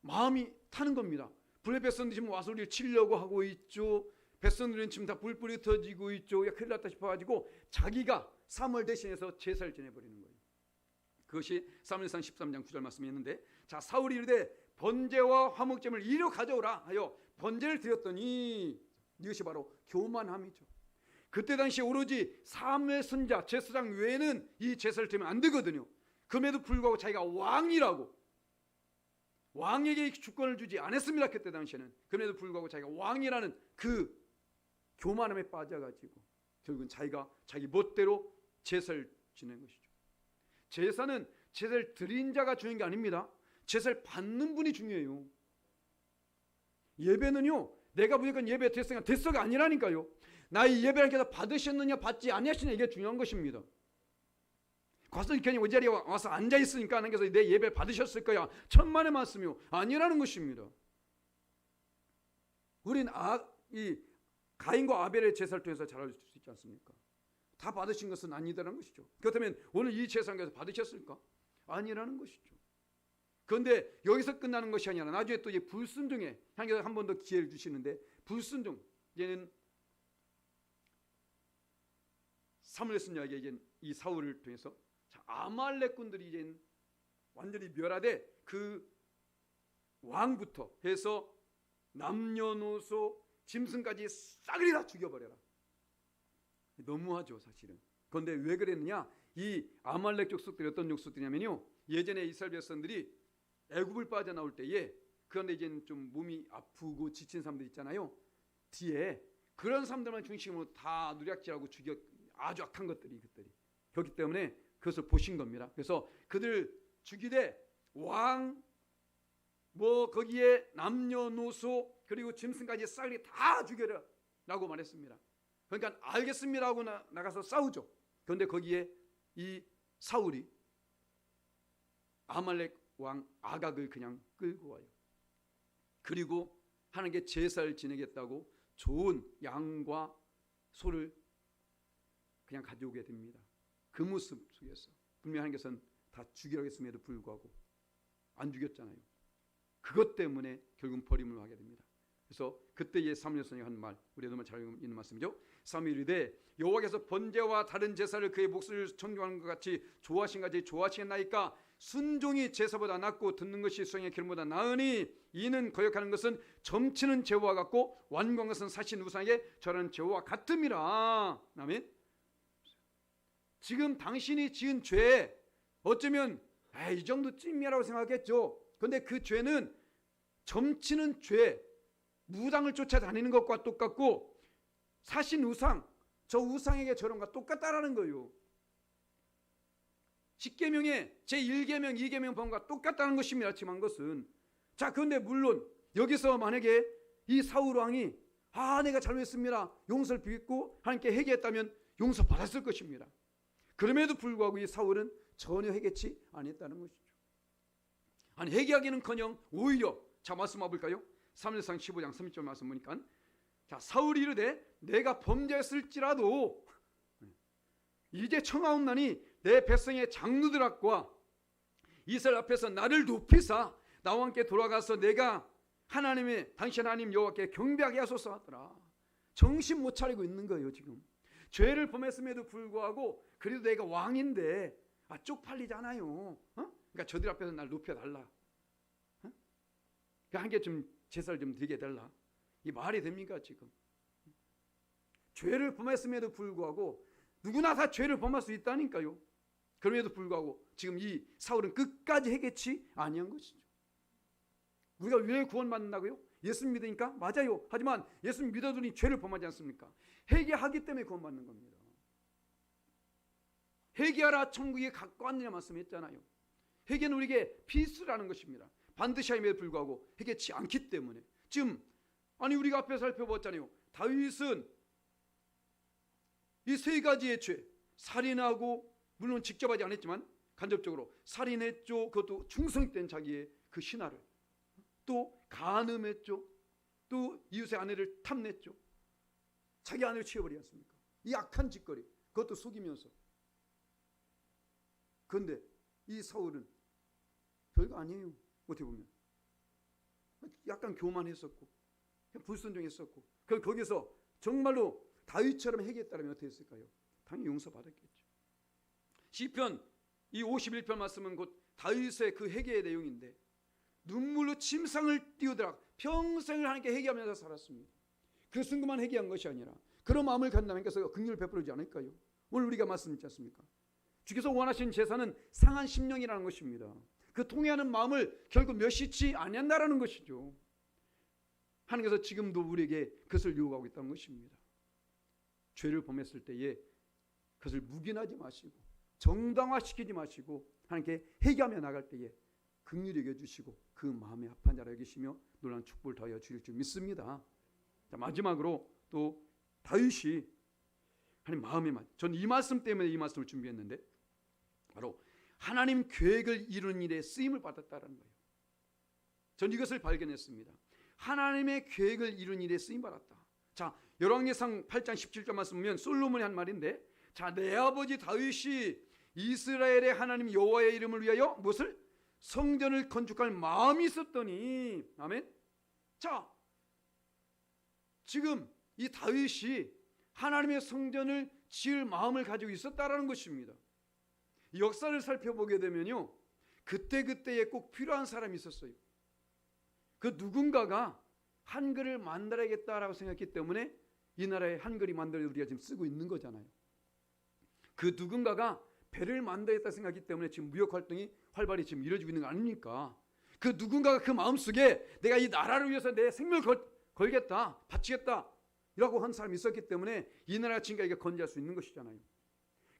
마음이 타는 겁니다. 블레셋 백성들이 지금 와서 우리를 치려고 하고 있죠. 백성들은 지금 다 불불이 터지고 있죠. 야, 큰일 났다 싶어가지고 자기가 사무엘 대신해서 제사를 지내버리는 거예요. 그것이 사무엘상 13장 9절 말씀이었는데, 자, 사울이 이르되 번제와 화목제물을 이리로 가져오라 하여 번제를 드렸더니 이것이 바로 교만함이죠. 그때 당시에 오로지 사무엘 선지자 제사장 외에는 이 제사를 드리면 안 되거든요. 그럼에도 불구하고 자기가 왕이라고 왕에게 주권을 주지 않았습니다. 그때 당시에는. 그럼에도 불구하고 자기가 왕이라는 그 교만함에 빠져가지고 결국은 자기가 자기 멋대로 제사를 지낸 것이죠. 제사는 제사를 드린 자가 중요한 게 아닙니다. 제사를 받는 분이 중요해요. 예배는요, 내가 무조건 예배 됐어가 아니라니까요. 나의 예배를 받으셨느냐 받지 아니하시느냐 이게 중요한 것입니다. 과연 괜히 이 자리에 와서 앉아 있으니까 하나님께서 내 예배를 받으셨을 거야 천만의 말씀이요 아니라는 것입니다. 우리는 이 가인과 아벨의 제사를 통해서 잘 알 수 있지 않습니까? 다 받으신 것은 아니다라는 것이죠. 그렇다면 오늘 이 제사에서 받으셨을까? 아니라는 것이죠. 그런데 여기서 끝나는 것이 아니라 나중에 또 이제 불순종에 하나님께서 한 번 더 기회를 주시는데, 불순종, 이제는 사무엘 선지자에게 이제 이 사울을 통해서 아말렉군들이 이제 완전히 멸하되 그 왕부터 해서 남녀노소 짐승까지 싸그리 다 죽여버려라. 너무하죠 사실은. 그런데 왜 그랬느냐, 이 아말렉 족속들이 어떤 족속들이냐면요, 예전에 이스라엘 백성들이 애굽을 빠져나올 때에, 그런데 이제 좀 몸이 아프고 지친 사람들 있잖아요, 뒤에 그런 사람들만 중심으로 다 누략질하고 죽여, 아주 악한 것들이 그들이. 그렇기 때문에 그것을 보신 겁니다. 그래서 그들 죽이되 왕, 뭐 거기에 남녀노소 그리고 짐승까지 싸그리 다 죽여라 라고 말했습니다. 그러니까 알겠습니다 하고 나가서 싸우죠. 그런데 거기에 이 사울이 아말렉 왕 아각을 그냥 끌고 와요. 그리고 하나님께 제사를 지내겠다고 좋은 양과 소를 그냥 가져오게 됩니다. 그 모습 속에서 분명히 하나님께서는 다 죽이라고 했음에도 불구하고 안 죽였잖아요. 그것 때문에 결국 버림을 하게 됩니다. 그래서 그때의 사무엘 선지자가 한 말, 우리도 잘 읽는 말씀이죠. 사무엘이 이르되 여호와께서 번제와 다른 제사를 그의 목소리를 청종하는 것 같이 좋아하신 같이 좋아하시겠나이까. 순종이 제사보다 낫고 듣는 것이 수양의 기름보다 나으니 이는 거역하는 것은 점치는 제와 같고 완고한 것은 사신 우상에게 절하는 제와 같음이라. 아멘. 지금 당신이 지은 죄, 어쩌면 이 정도쯤이라고 생각했죠. 그런데 그 죄는 점치는 죄, 무당을 쫓아다니는 것과 똑같고 사신 우상, 저 우상에게 저런 것과 똑같다라는 거예요. 10계명의 제1계명, 2계명 범과 똑같다는 것입니다. 지금 한 것은. 자, 그런데 물론 여기서 만약에 이 사울 왕이 내가 잘못했습니다, 용서를 빌고 하나님께 회개했다면 용서받았을 것입니다. 그럼에도 불구하고 이 사울은 전혀 회개치 아니했다는 것이죠. 아니, 회개하기는커녕 오히려, 자 말씀 와볼까요? 사무엘상 15장 30절 말씀 보니까, 자 사울이 이르되 내가 범죄했을지라도 이제 청하옵나니 내 백성의 장로들 앞과 이스라엘 앞에서 나를 높이사 나와 함께 돌아가서 내가 하나님의 당신 하나님 여호와께 경배하게 하소서 하더라. 정신 못 차리고 있는 거예요 지금. 죄를 범했음에도 불구하고 그래도 내가 왕인데 쪽팔리잖아요. 그러니까 저들 앞에서 날 높여달라. 한 개 좀 제사를 좀 드리게 해달라. 이 말이 됩니까 지금? 죄를 범했음에도 불구하고 누구나 다 죄를 범할 수 있다니까요. 그럼에도 불구하고 지금 이 사울은 끝까지 회개치 아니한 것이죠. 우리가 왜 구원받는다고요? 예수 믿으니까? 맞아요. 하지만 예수 믿어두니 죄를 범하지 않습니까? 회개하기 때문에 구원받는 겁니다. 회개하라 천국에 가까웠느냐 말씀했잖아요. 회개는 우리에게 필수라는 것입니다. 반드시 함에도 불구하고 회개치 않기 때문에. 지금 아니 우리가 앞에 살펴봤잖아요. 다윗은 이 세 가지의 죄, 살인하고, 물론 직접 하지 않았지만 간접적으로 살인했죠. 그것도 충성된 자기의 그 신하를. 또 간음했죠. 또 이웃의 아내를 탐냈죠. 자기 아내를 취해버리지 않습니까? 이 악한 짓거리, 그것도 속이면서. 그런데 이 사울은 별거 아니에요. 어떻게 보면 약간 교만했었고 불순종했었고, 거기서 정말로 다윗처럼 회개했다면 어떻게 했을까요? 당연히 용서받았겠죠. 시편 이 51편 말씀은 곧 다윗의 그 회개의 내용인데, 눈물로 침상을 띄우더라 평생을 하나님께 회개하면서 살았습니다. 그 순간만 회개한 것이 아니라 그런 마음을 갖는 하나님께서 긍휼을 베풀지 않을까요? 오늘 우리가 말씀 있지 않습니까? 주께서 원하시는 제사는 상한 심령이라는 것입니다. 그 통회하는 마음을 결국 멸시치 아니한다라는 것이죠. 하나님께서 지금도 우리에게 그것을 요구하고 있다는 것입니다. 죄를 범했을 때에 그것을 묵인하지 마시고 정당화시키지 마시고 하나님께 회개하며 나갈 때에 긍휼히 여겨주시고 그 마음에 합한 자라 여기시며 놀라운 축복을 더하여 주실 줄 믿습니다. 자, 마지막으로 또 다윗이 하나님 마음에 전 이 말씀 때문에 이 말씀을 준비했는데, 바로 하나님 계획을 이루는 일에 쓰임을 받았다는 거예요. 전 이것을 발견했습니다. 하나님의 계획을 이루는 일에 쓰임 받았다. 자, 열왕기상 8장 17절 말씀 보면 솔로몬이 한 말인데, 자, 내 아버지 다윗이 이스라엘의 하나님 여호와의 이름을 위하여 무엇을? 성전을 건축할 마음이 있었더니, 아멘. 자, 지금 이 다윗이 하나님의 성전을 지을 마음을 가지고 있었다라는 것입니다. 역사를 살펴보게 되면요, 그때그때에 꼭 필요한 사람이 있었어요. 그 누군가가 한글을 만들어야겠다라고 생각했기 때문에 이 나라에 한글이 만들어 우리가 지금 쓰고 있는 거잖아요. 그 누군가가 배를 만들어야겠다 생각했기 때문에 지금 무역 활동이 활발히 지금 이루어지고 있는 거 아닙니까? 그 누군가가 그 마음속에 내가 이 나라를 위해서 내 생명을 걸겠다, 바치겠다 이라고 한 사람이 있었기 때문에 이 나라가 지금까지 건재할 수 있는 것이잖아요.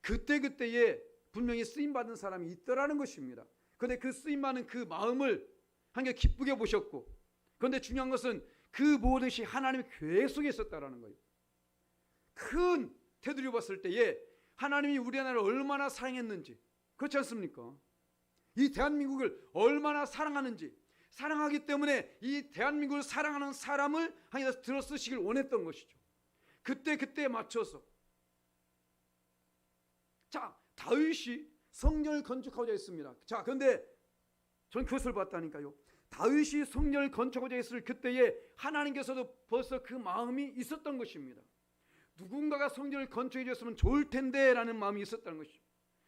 그때그때에 분명히 쓰임받은 사람이 있더라는 것입니다. 그런데 그 쓰임받은 그 마음을 하나님 기쁘게 보셨고, 그런데 중요한 것은 그 모든 것이 하나님의 계획 속에 있었다라는 거예요. 큰 테두리로 봤을 때에 하나님이 우리나라를 얼마나 사랑했는지, 그렇지 않습니까? 이 대한민국을 얼마나 사랑하는지, 사랑하기 때문에 이 대한민국을 사랑하는 사람을 하나님께서 들어 쓰시길 원했던 것이죠. 그때에 맞춰서. 자, 다윗이 성전을 건축하고자 했습니다. 자, 그런데 전 그것을 봤다니까요. 다윗이 성전을 건축하고자 했을 그때에 하나님께서도 벌써 그 마음이 있었던 것입니다. 누군가가 성전을 건축해 줬으면 좋을 텐데 라는 마음이 있었다는 것이죠.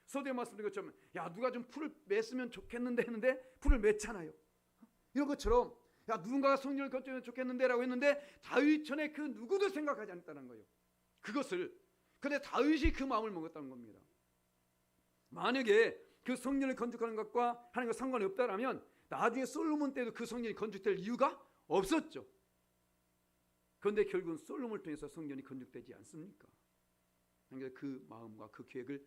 서두에 말씀드린 것처럼 야, 누가 좀 풀을 맸으면 좋겠는데 했는데 풀을 맸잖아요. 이런 것처럼 야, 누군가가 성전을 건축하면 좋겠는데 라고 했는데 다윗 전에 그 누구도 생각하지 않았다는 거예요. 그것을. 그런데 다윗이 그 마음을 먹었다는 겁니다. 만약에 그 성전을 건축하는 것과 하나님과 상관이 없다라면 나중에 솔로몬 때도 그 성전이 건축될 이유가 없었죠. 그런데 결국은 솔로몬을 통해서 성전이 건축되지 않습니까? 그러니까 그 마음과 그 계획을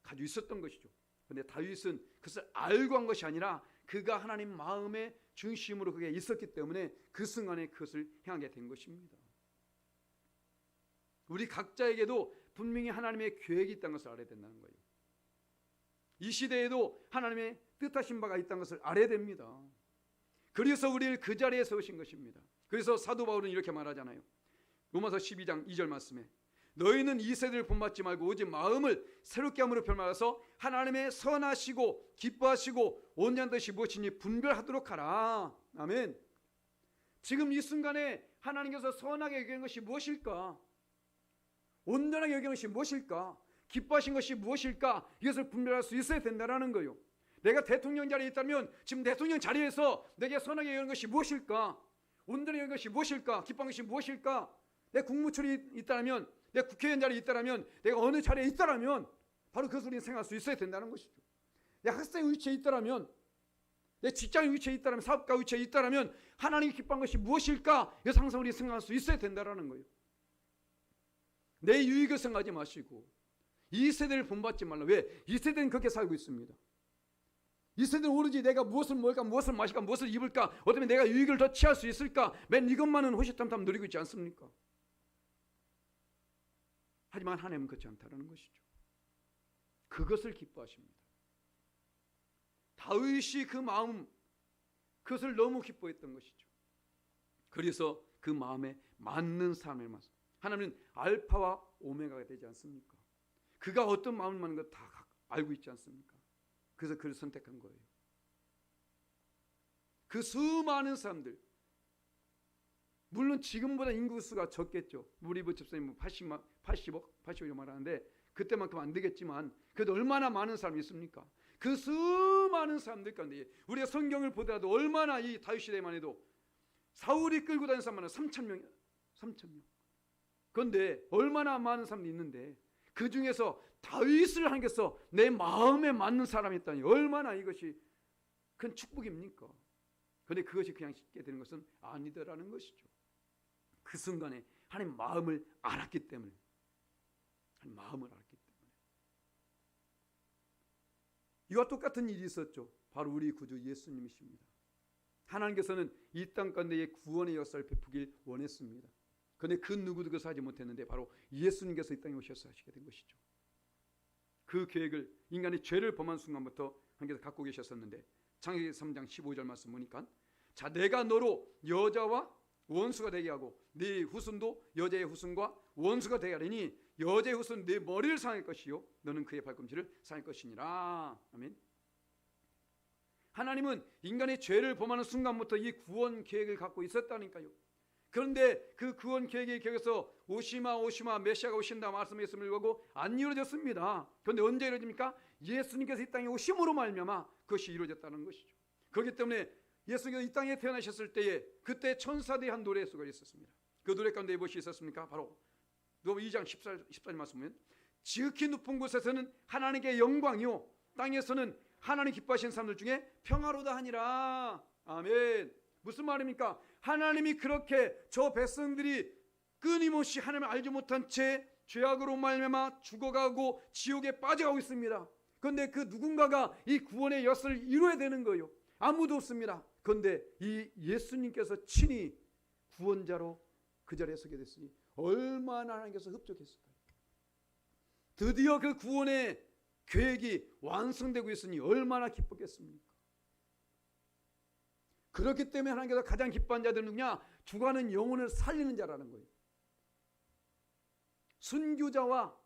가지고 있었던 것이죠. 그런데 다윗은 그것을 알고 한 것이 아니라 그가 하나님 마음의 중심으로 그게 있었기 때문에 그 순간에 그것을 행하게 된 것입니다. 우리 각자에게도 분명히 하나님의 계획이 있다는 것을 알아야 된다는 거예요. 이 시대에도 하나님의 뜻하신 바가 있다는 것을 알아야 됩니다. 그래서 우리를 그 자리에 세우신 것입니다. 그래서 사도 바울은 이렇게 말하잖아요. 로마서 12장 2절 말씀에 너희는 이 세대를 본받지 말고 오직 마음을 새롭게 함으로 변화해서 하나님의 선하시고 기뻐하시고 온전한 뜻이 무엇인지 분별하도록 하라. 아멘. 지금 이 순간에 하나님께서 선하게 여기는 것이 무엇일까? 온전하게 여기는 것이 무엇일까? 기뻐하신 것이 무엇일까? 이것을 분별할 수 있어야 된다는 거예요. 내가 대통령 자리에 있다면 지금 대통령 자리에서 내게 선하게 여기는 것이 무엇일까? 온전하게 여기는 것이 무엇일까? 기뻐한 것이 무엇일까? 내 국무총리 있다면, 내 국회의원 자리에 있다면, 내가 어느 자리에 있다면 바로 그것을 우리는 생각할 수 있어야 된다는 것이죠. 내 학생 위치에 있다면, 내 직장 위치에 있다면, 사업가 위치에 있다면 하나님이 기뻐한 것이 무엇일까? 이것을 항상 우리가 생각할 수 있어야 된다는 거예요. 내 유익을 생각하지 마시고 이 세대를 본받지 말라. 왜? 이 세대는 그렇게 살고 있습니다. 이 세대는 오로지 내가 무엇을 먹을까, 무엇을 마실까, 무엇을 입을까, 어쩌면 내가 유익을 더 취할 수 있을까, 맨 이것만은 호시탐탐 누리고 있지 않습니까? 하지만 하나님은 그렇지 않다는 것이죠. 그것을 기뻐하십니다. 다윗이 그 마음, 그것을 너무 기뻐했던 것이죠. 그래서 그 마음에 맞는 삶을 말씀. 하나님은 알파와 오메가가 되지 않습니까? 그가 어떤 마음을 맞는 것 다 알고 있지 않습니까? 그래서 그를 선택한 거예요. 그 수많은 사람들, 물론 지금보다 인구수가 적겠죠. 우리 집사님 80억, 80억 말하는데 그때만큼 안 되겠지만 그래도 얼마나 많은 사람이 있습니까? 그 수많은 사람들 가운데 우리가 성경을 보더라도 얼마나 이 다윗 시대만 해도 사울이 끌고 다니는 사람은 3,000명. 그런데 얼마나 많은 사람들이 있는데 그 중에서 다윗을 하나님께서 내 마음에 맞는 사람이 있다니 얼마나 이것이 큰 축복입니까? 그런데 그것이 그냥 쉽게 되는 것은 아니더라는 것이죠. 그 순간에 하나님 마음을 알았기 때문에, 하나님 마음을 알았기 때문에 이와 똑같은 일이 있었죠. 바로 우리 구주 예수님이십니다. 하나님께서는 이 땅 가운데 구원의 역사를 베푸길 원했습니다. 그런데 그 누구도 그것을 하지 못했는데 바로 예수님께서 이 땅에 오셔서 하시게 된 것이죠. 그 계획을 인간의 죄를 범한 순간부터 하나님께서 갖고 계셨었는데 창세기 3장 15절 말씀 보니까 자 내가 너로 여자와 원수가 되게 하고 네 후손도 여자의 후손과 원수가 되게 하리니 여자의 후손은 네 머리를 상할 것이요 너는 그의 발꿈치를 상할 것이니라. 아멘. 하나님은 인간의 죄를 범하는 순간부터 이 구원 계획을 갖고 있었다니까요. 그런데 그 구원 계획의 격에서 오시마 메시아가 오신다 말씀했음을 보고 안 이루어졌습니다. 그런데 언제 이루어집니까? 예수님께서 이 땅에 오심으로 말미암아 그것이 이루어졌다는 것이죠. 그렇기 때문에 예수님께서 이 땅에 태어나셨을 때에 그때 천사들이 한 노래 속에 있었습니다. 그 노래 가운데 무엇이 있었습니까? 바로 누가복음 2장 14절 말씀은 지극히 높은 곳에서는 하나님께 영광이요 땅에서는 하나님 기뻐하시는 사람들 중에 평화로다 하니라. 아멘. 무슨 말입니까? 하나님이 그렇게 저 백성들이 끊임없이 하나님을 알지 못한 채 죄악으로 말미암아 죽어가고 지옥에 빠져가고 있습니다. 그런데 그 누군가가 이 구원의 엿을 이루어야 되는 거예요. 아무도 없습니다. 그런데 이 예수님께서 친히 구원자로 그 자리에 서게 됐으니 얼마나 하나님께서 흡족했을까요? 드디어 그 구원의 계획이 완성되고 있으니 얼마나 기뻤겠습니까? 그렇기 때문에 하나님께서 가장 기뻐한 자들은 누구냐? 죽어가는 영혼을 살리는 자라는 거예요. 순교자와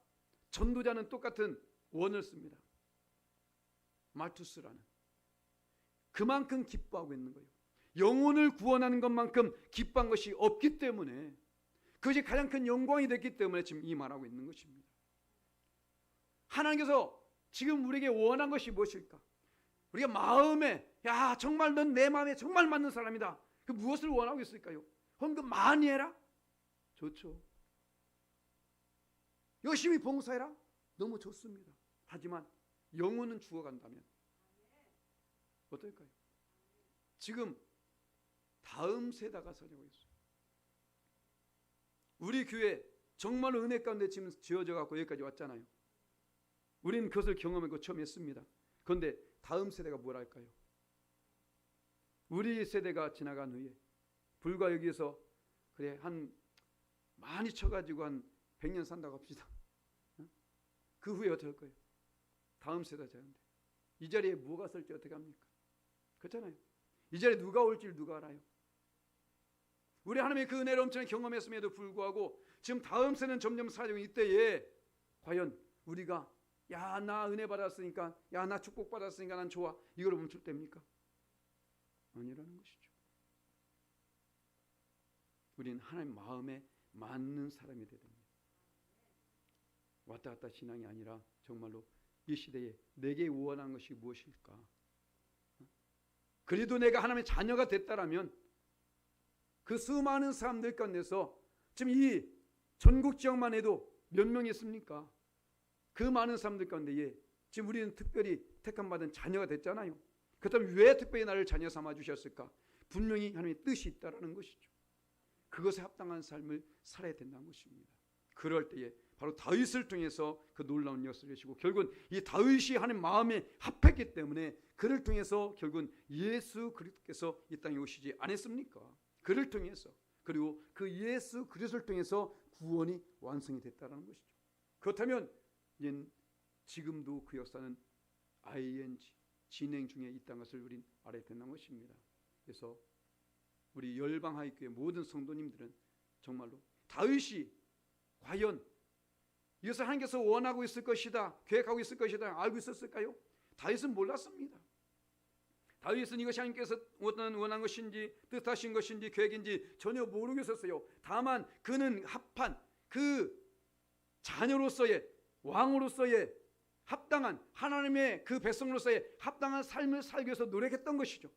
전도자는 똑같은 원을 씁니다. 말투스라는. 그만큼 기뻐하고 있는 거예요. 영혼을 구원하는 것만큼 기뻐한 것이 없기 때문에 그것이 가장 큰 영광이 됐기 때문에 지금 이 말하고 있는 것입니다. 하나님께서 지금 우리에게 원한 것이 무엇일까? 우리가 마음에 야 정말 넌 내 마음에 정말 맞는 사람이다. 그 무엇을 원하고 있을까요? 헌금 많이 해라? 좋죠. 열심히 봉사해라? 너무 좋습니다. 하지만 영혼은 죽어간다면 어떨까요? 지금 다음 세대가 서려고 있어요. 우리 교회 정말 은혜 가운데 지금 지어져 갖고 여기까지 왔잖아요. 우리는 그것을 경험하고 처음 했습니다. 그런데 다음 세대가 뭘 할까요? 우리 세대가 지나간 후에 불과 여기에서 그래 한 많이 쳐가지고 한 100년 산다고 합시다. 그 후에 어떻게 할 거예요? 다음 세대 자는데 이 자리에 뭐가 설지 어떻게 합니까? 그렇잖아요. 이 자리에 누가 올지 누가 알아요? 우리 하나님의 그 은혜를 엄청나게 경험했음에도 불구하고 지금 다음 세대는 점점 사라지고 이때에 과연 우리가 야 나 은혜 받았으니까 야 나 축복 받았으니까 난 좋아 이걸 멈출 때입니까? 아니라는 것이죠. 우리는 하나님 마음에 맞는 사람이 되야 됩니다. 왔다 갔다 신앙이 아니라 정말로 이 시대에 내게 원한 것이 무엇일까? 그래도 내가 하나님의 자녀가 됐다라면 그 수많은 사람들 가운데서 지금 이 전국 지역만 해도 몇 명 있습니까? 그 많은 사람들 가운데에 지금 우리는 특별히 택함받은 자녀가 됐잖아요. 그렇다면 왜 특별히 나를 자녀 삼아 주셨을까? 분명히 하나님의 뜻이 있다라는 것이죠. 그것에 합당한 삶을 살아야 된다는 것입니다. 그럴 때에 바로 다윗을 통해서 그 놀라운 역사를 하시고 결국은 이 다윗이 하나님 마음에 합했기 때문에 그를 통해서 결국은 예수 그리스도께서 이 땅에 오시지 않았습니까? 그를 통해서 그리고 그 예수 그리스도를 통해서 구원이 완성이 됐다는 것이죠. 그렇다면 지금도 그 역사는 ing 진행 중에 있다는 것을 우린 알아야 된다는 것입니다. 그래서 우리 열방하이교회 모든 성도님들은 정말로 다윗이 과연 이것을 하나님께서 원하고 있을 것이다, 계획하고 있을 것이다 알고 있었을까요? 다윗은 몰랐습니다. 다윗은 이것이 하나님께서 원한 것인지 뜻하신 것인지 계획인지 전혀 모르고 있었어요. 다만 그는 합한 그 자녀로서의 왕으로서의 합당한 하나님의 그 백성으로서의 합당한 삶을 살기 위해서 노력했던 것이죠.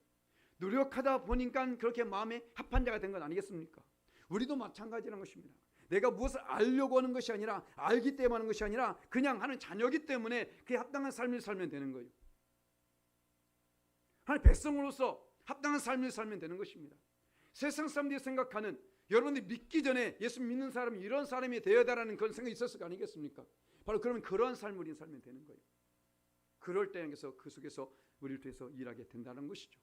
노력하다 보니까 그렇게 마음에 합한 자가 된 건 아니겠습니까? 우리도 마찬가지라는 것입니다. 내가 무엇을 알려고 하는 것이 아니라 알기 때문에 하는 것이 아니라 그냥 하는 자녀이기 때문에 그에 합당한 삶을 살면 되는 거예요. 하나님 백성으로서 합당한 삶을 살면 되는 것입니다. 세상 사람들이 생각하는 여러분들이 믿기 전에 예수 믿는 사람이 이런 사람이 되어야 되라는 그런 생각이 있었을 거 아니겠습니까? 바로 그러면 그런 삶을 우리는 살면 되는 거예요. 그럴 때에서 그 속에서 우리를 통해서 일하게 된다는 것이죠.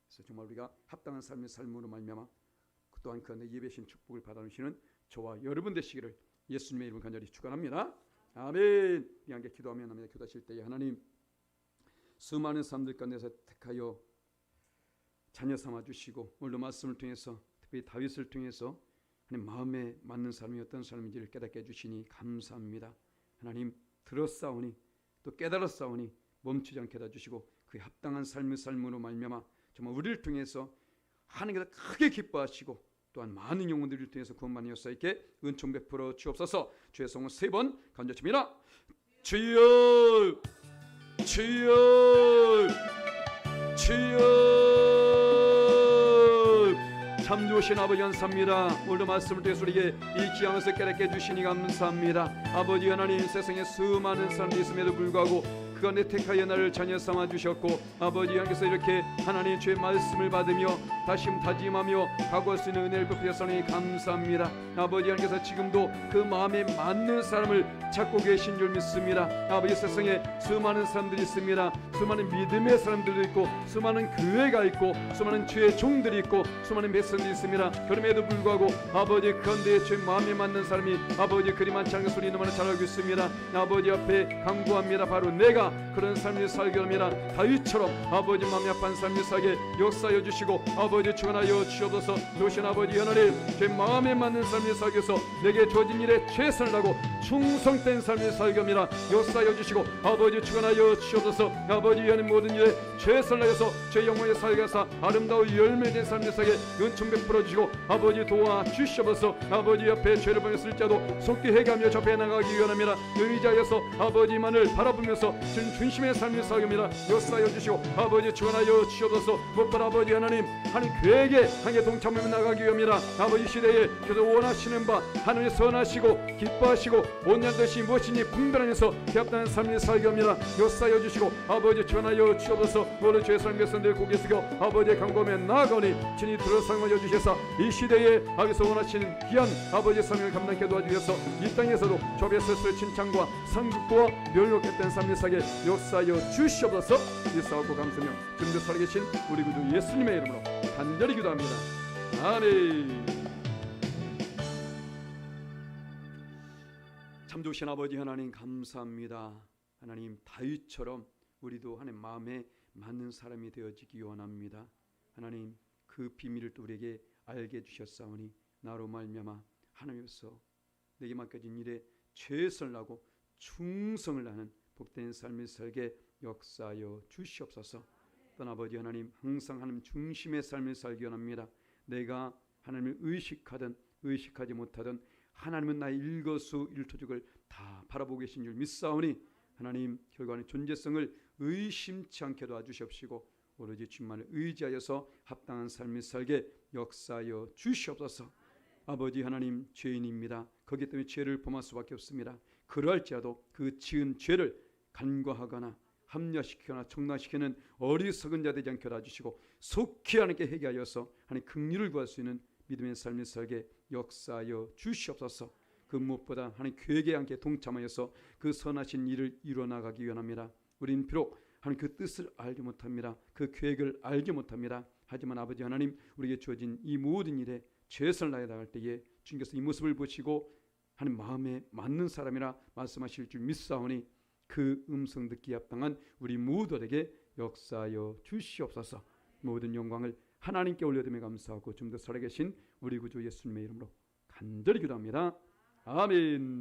그래서 정말 우리가 합당한 삶의 삶으로 말미암아 또한 그 안에 예배신 축복을 받아주시는 저와 여러분 되시기를 예수님의 이름으로 간절히 축원합니다. 아멘. 이 함께 기도하며 나며 기도하실 때에 하나님 수많은 사람들 가운데서 택하여 자녀 삼아 주시고 오늘 말씀을 통해서 특별히 다윗을 통해서 하나님 마음에 맞는 사람이 어떤 사람인지를 깨닫게 해주시니 감사합니다. 하나님 들었사오니 또 깨달았사오니 멈추지 않게 해주시고 그에 합당한 삶의 삶으로 말미암아 정말 우리를 통해서 하나님께서 크게 기뻐하시고 또한 많은 영혼들을 통해서 구원받는 역사에게 은총 베풀어 주옵소서. 주의 성은 3번 간절칩니다. 주여 주여 주여. 참 좋으신 아버지 감사합니다. 오늘도 말씀을 통해서 우리에게 이 귀한 것을 깨닫게 해주시니 감사합니다. 아버지 하나님, 세상에 수많은 사람들이 있음에도 불구하고 그가 내 택하여 나를 자녀 삼아 주셨고, 아버지 하나님께서 이렇게 하나님 주의 말씀을 받으며 다시금 다짐하며 각오할 수 있는 은혜를 베푸셨으니 감사합니다. 아버지 하나님께서 지금도 그 마음에 맞는 사람을 찾고 계신 줄 믿습니다. 아버지, 세상에 수많은 사람들이 있습니다. 수많은 믿음의 사람들도 있고, 수많은 교회가 있고, 수많은 주의 종들이 있고, 수많은 백성들이 있습니다. 그럼에도 불구하고 아버지 그런데 주의 마음에 맞는 사람이 아버지 그리 많지 않은 것을 너무나 잘 알고 있습니다. 아버지 앞에 간구합니다. 바로 내가 그런 삶을 살게 합니다. 다윗처럼 아버지 마음이 아픈 삶을 살게 역사하여 주시고, 아버지 축원하여 주옵소서. 도신 아버지 하나님, 제 마음에 맞는 삶을 살기 위해서 내게 주어진 일에 최선을 다하고 충성된 삶을 살게 합니다. 역사하여 주시고 아버지 축원하여 주옵소서. 아버지 하나님, 모든 일에 최선을 다해서 제 영혼에 살게 하사 아름다운 열매된 삶을 살게 은총 베풀어 주시고 아버지 도와 주시옵소서. 아버지 옆에 죄를 범했을지라도 속히 회개하며 접해 나가기 원합니다. 의지하여서 아버지만을 바라보면서 중심의 삶을 살게 합니다. 역사하여 주시고 아버지 축원하여 주옵소서. 무엇보다 아버지 하나님 교회에게 함께 동참하며 나가기 위함이라. 아버지 시대에 그래서 원하시는 바 하나님이 선하시고 기뻐하시고 온전한 것이 무엇이니 분별하면서 협단한 삶을 살게 합니다. 역사하여 주시고 아버지 축원하여 주옵소서. 모든 죄의 삶에서 고개 숙여 아버지의 강구하며 나아가오니 진이 들어상하여 주셔서 이 시대에 하께서 원하시는 귀한 아버지의 삶을 감당케 도와주셔서 이 땅에서도 조배스의 칭찬과 상급과 멸록했던 삶을 살게 역사하여 주시옵소서. 일사하고 감사하며 지금도 살아계신 우리 구주 예수님의 이름으로 간절히 기도합니다. 아멘. 참 좋으신 아버지 하나님 감사합니다. 하나님, 다윗처럼 우리도 하나님 마음에 맞는 사람이 되어지기 원합니다. 하나님, 그 비밀을 또 우리에게 알게 해주셨사오니 나로 말미암아 하나님께서 내게 맡겨진 일에 최선을 다하고 충성을 다하는 복된 삶을 살게 역사하여 주시옵소서. 또한 아버지 하나님, 항상 하나님 중심의 삶을 살기 원합니다. 내가 하나님을 의식하든 의식하지 못하든 하나님은 나의 일거수일투족을 다 바라보고 계신 줄 믿사오니 하나님, 결과는 존재성을 의심치 않게 도와주시옵시고 오로지 주만을 의지하여서 합당한 삶을 살게 역사하여 주시옵소서. 아버지 하나님, 죄인입니다. 거기 때문에 죄를 범할 수밖에 없습니다. 그러할지라도 그 지은 죄를 간과하거나 합리화시키거나 정당시키는 어리석은 자 되지 않게 도와주시고 속히 하나님께 회개하여서 하나님 긍휼을 구할 수 있는 믿음의 삶을 살게 역사하여 주시옵소서. 그 무엇보다 하나님 교회에 함께 동참하여서 그 선하신 일을 이루어나가기 원합니다. 우리는 비록 하나님 그 뜻을 알지 못합니다. 그 계획을 알지 못합니다. 하지만 아버지 하나님, 우리에게 주어진 이 모든 일에 최선을 다해 나갈 때에 주님께서 이 모습을 보시고 하나님 마음에 맞는 사람이라 말씀하실 줄 믿사오니 그 음성 듣기에 합당한 우리 모두에게 역사하여 주시옵소서. 모든 영광을 하나님께 올려드리며 감사하고 좀 더 살아계신 우리 구주 예수님의 이름으로 간절히 기도합니다. 아멘.